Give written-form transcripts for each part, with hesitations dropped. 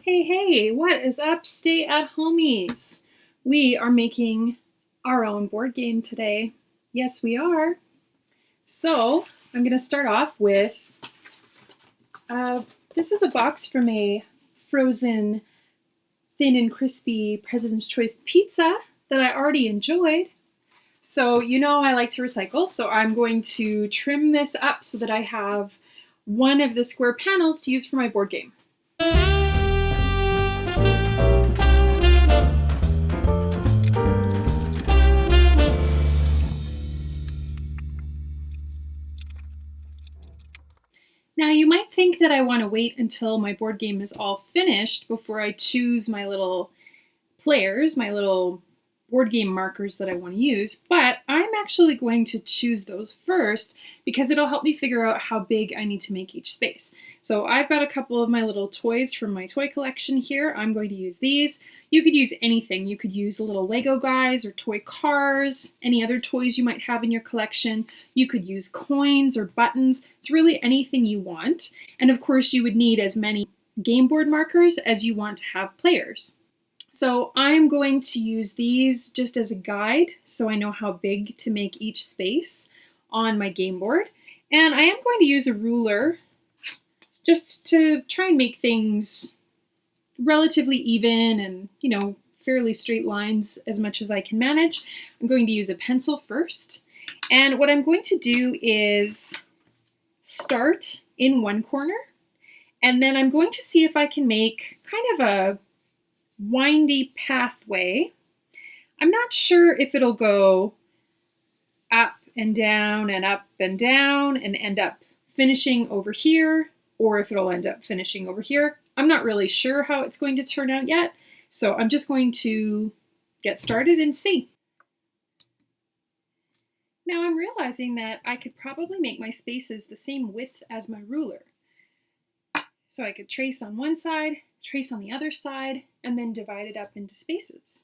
Hey, hey, what is up, stay at homies? We are making our own board game today. Yes, we are. So, I'm going to start off with this is a box from a frozen, thin and crispy President's Choice pizza that I already enjoyed. So, you know, I like to recycle, so I'm going to trim this up so that I have one of the square panels to use for my board game. Now, you might think that I want to wait until my board game is all finished before I choose my little players, my little board game markers that I want to use, but I'm actually going to choose those first because it'll help me figure out how big I need to make each space. So I've got a couple of my little toys from my toy collection here. I'm going to use these. You could use anything. You could use little Lego guys or toy cars, any other toys you might have in your collection. You could use coins or buttons. It's really anything you want. And of course, you would need as many game board markers as you want to have players. So I'm going to use these just as a guide so I know how big to make each space on my game board. And I am going to use a ruler just to try and make things relatively even and, you know, fairly straight lines as much as I can manage. I'm going to use a pencil first. And what I'm going to do is start in one corner, and then I'm going to see if I can make kind of a windy pathway. I'm not sure if it'll go up and down and up and down and end up finishing over here, or if it'll end up finishing over here. I'm not really sure how it's going to turn out yet, so I'm just going to get started and see. Now I'm realizing that I could probably make my spaces the same width as my ruler. So I could trace on one side, trace on the other side, and then divide it up into spaces.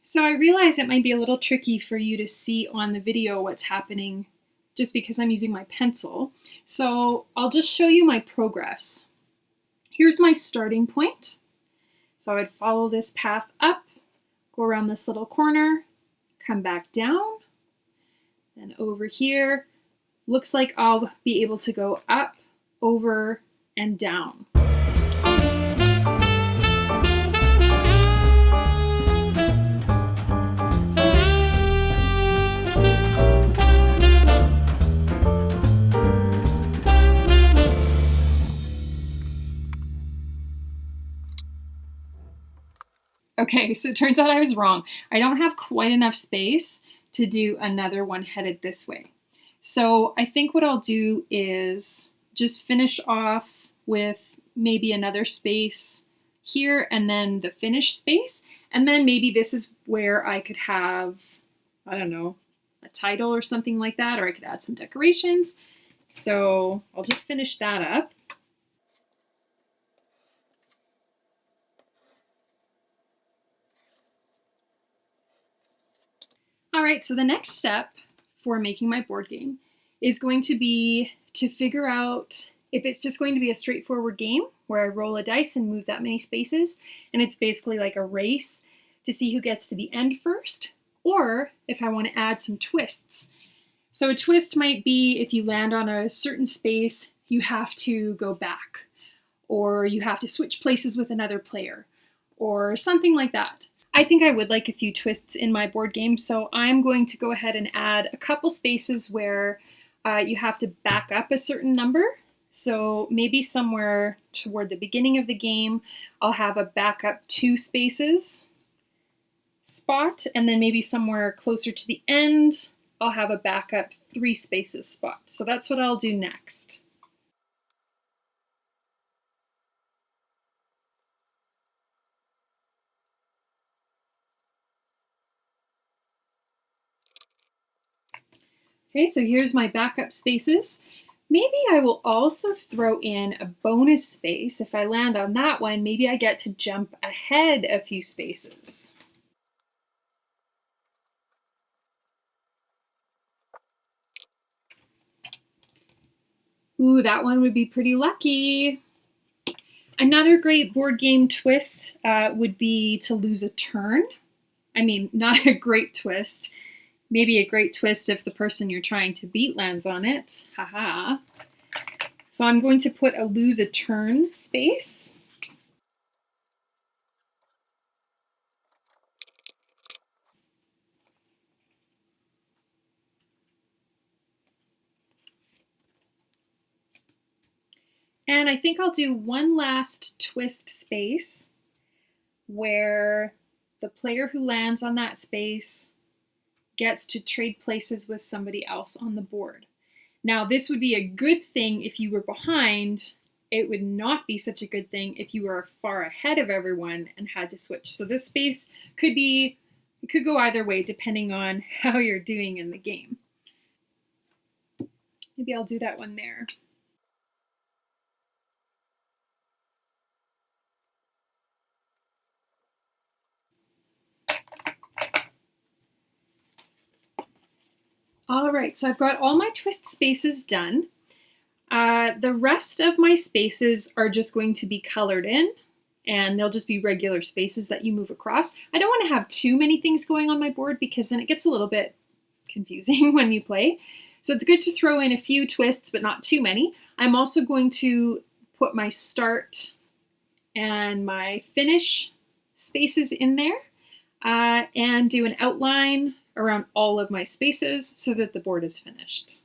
So I realize it might be a little tricky for you to see on the video what's happening just because I'm using my pencil. So I'll just show you my progress. Here's my starting point. So I would follow this path up, go around this little corner, come back down, then over here. Looks like I'll be able to go up, over, and down. Okay, so it turns out I was wrong. I don't have quite enough space to do another one headed this way. So I think what I'll do is just finish off with maybe another space here and then the finished space. And then maybe this is where I could have, I don't know, a title or something like that, or I could add some decorations. So I'll just finish that up. All right, so the next step for making my board game is going to be to figure out if it's just going to be a straightforward game where I roll a dice and move that many spaces, and it's basically like a race to see who gets to the end first, or if I want to add some twists. So a twist might be if you land on a certain space, you have to go back, or you have to switch places with another player, or something like that. I think I would like a few twists in my board game, so I'm going to go ahead and add a couple spaces where you have to back up a certain number. So maybe somewhere toward the beginning of the game, I'll have a backup 2 spaces. spot, and then maybe somewhere closer to the end, I'll have a backup 3 spaces spot. So that's what I'll do next. Okay, so here's my backup spaces. Maybe I will also throw in a bonus space. If I land on that one, maybe I get to jump ahead a few spaces. Ooh, that one would be pretty lucky. Another great board game twist would be to lose a turn. I mean, not a great twist. Maybe a great twist if the person you're trying to beat lands on it. Haha. So I'm going to put a lose a turn space. And I think I'll do one last twist space where the player who lands on that space gets to trade places with somebody else on the board. Now, this would be a good thing if you were behind. It would not be such a good thing if you were far ahead of everyone and had to switch. So this space could go either way depending on how you're doing in the game. Maybe I'll do that one there. All right, so I've got all my twist spaces done. The rest of my spaces are just going to be colored in, and they'll just be regular spaces that you move across. I don't want to have too many things going on my board because then it gets a little bit confusing when you play. So it's good to throw in a few twists, but not too many. I'm also going to put my start and my finish spaces in there and do an outline around all of my spaces so that the board is finished.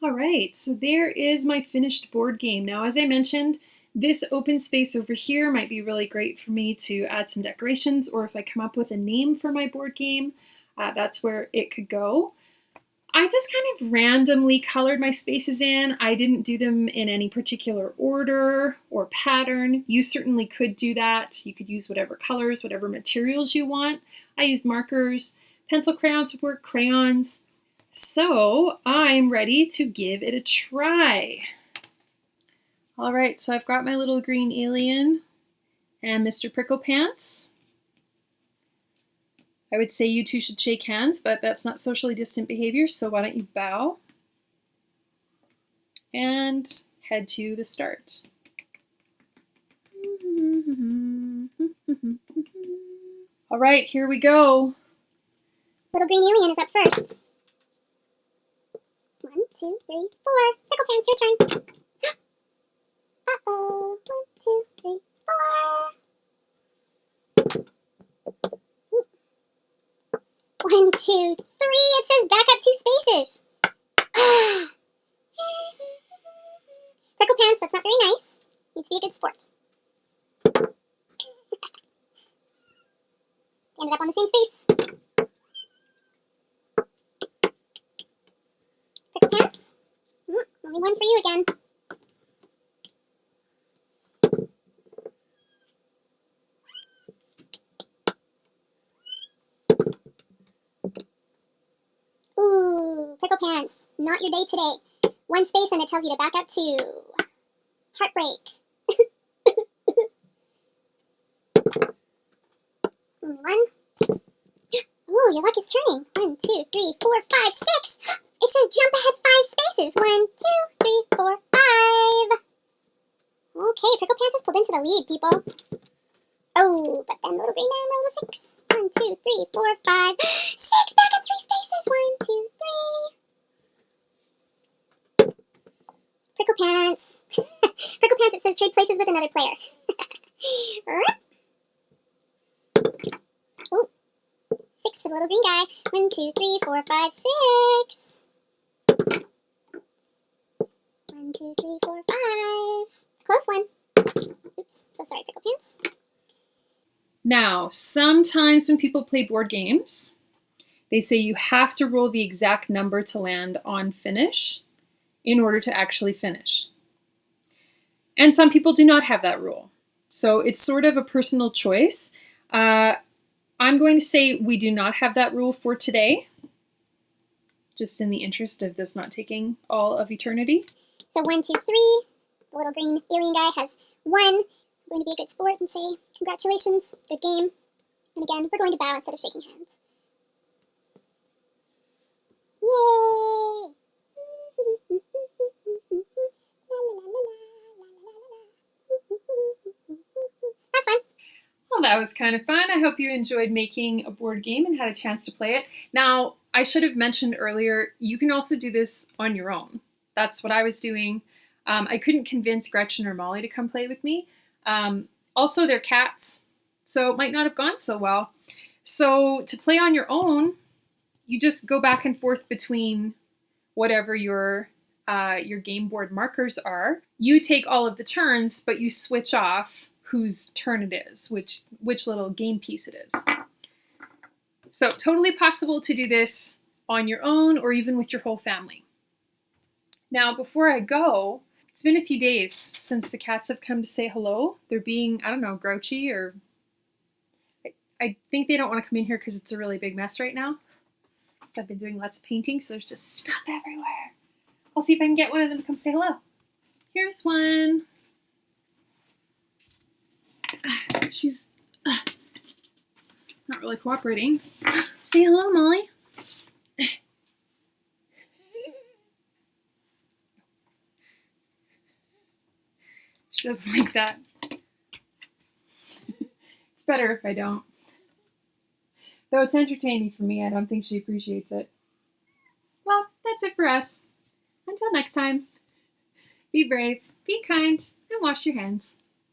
All right, so there is my finished board game. Now, as I mentioned, this open space over here might be really great for me to add some decorations, or if I come up with a name for my board game, that's where it could go. I just kind of randomly colored my spaces in. I didn't do them in any particular order or pattern. You certainly could do that. You could use whatever colors, whatever materials you want. I used markers, pencil crayons would work, crayons. So I'm ready to give it a try. All right, so I've got my little green alien and Mr. Pricklepants. I would say you two should shake hands, but that's not socially distant behavior, so why don't you bow and head to the start. All right, here we go. Little green alien is up first. 1, 2, 3, 4. Pricklepants, your turn. Uh-oh. 1, 2, 3, 4. 1, 2, 3. It says back up 2 spaces. Pricklepants, that's not very nice. Need to be a good sport. Ended up on the same space. Pricklepants. Only one for you again. Prickle Pants, not your day today. One space and it tells you to back up to Heartbreak. Only one. Oh, your luck is turning. 1, 2, 3, 4, 5, 6. It says jump ahead 5 spaces. 1, 2, 3, 4, 5. Okay, Prickle Pants has pulled into the lead, people. Oh, but then the little green man rolled a 6. 1, 2, 3, 4, 5, 6. Back up 3 spaces. 1, 2, 3. Prickle Pants. Prickle Pants, it says trade places with another player. Oh, 6 for the little green guy. 1, 2, 3, 4, 5, 6. 1, 2, 3, 4, 5. It's a close one. Oops, so sorry, Prickle Pants. Now, sometimes when people play board games, they say you have to roll the exact number to land on finish in order to actually finish. And some people do not have that rule. So it's sort of a personal choice. I'm going to say we do not have that rule for today, just in the interest of this not taking all of eternity. So 1, 2, 3. The little green alien guy has 1. I'm going to be a good sport and say congratulations, good game. And again, we're going to bow instead of shaking hands. Yay! That's fun. Well, that was kind of fun. I hope you enjoyed making a board game and had a chance to play it. Now, I should have mentioned earlier, you can also do this on your own. That's what I was doing. I couldn't convince Gretchen or Molly to come play with me. Also, they're cats, so it might not have gone so well. So to play on your own, you just go back and forth between whatever your game board markers are. You take all of the turns, but you switch off whose turn it is, which little game piece it is. So totally possible to do this on your own or even with your whole family. Now, before I go, it's been a few days since the cats have come to say hello. They're being, I don't know, grouchy, or I think they don't want to come in here because it's a really big mess right now. So I've been doing lots of painting, so there's just stuff everywhere. I'll see if I can get one of them to come say hello. Here's one. She's not really cooperating. Say hello, Molly. She doesn't like that. It's better if I don't. Though it's entertaining for me, I don't think she appreciates it. Well, that's it for us. Until next time, be brave, be kind, and wash your hands.